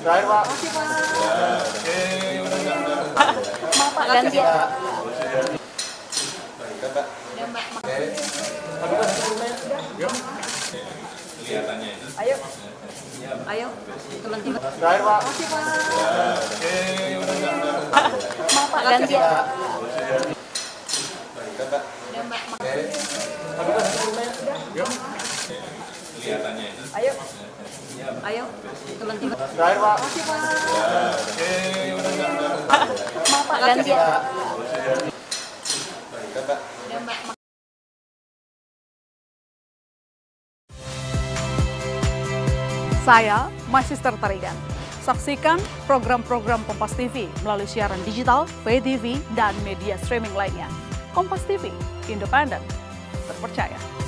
Terakhir, Pak. Makasih, Pak. Maaf, Pak, ganti ya. Ayo. Ayo, teman-teman. Terakhir, Pak. Makasih, Pak. Maaf, Pak, ganti ya. Ayo. Ayo, teman-teman. Terakhir, Pak. Makasih, Pak. Maaf, Pak, ganti ya. Saya, My Sister Tarigan. Saksikan program-program Kompas TV melalui siaran digital, pay TV, dan media streaming lainnya. Kompas TV, independen, terpercaya.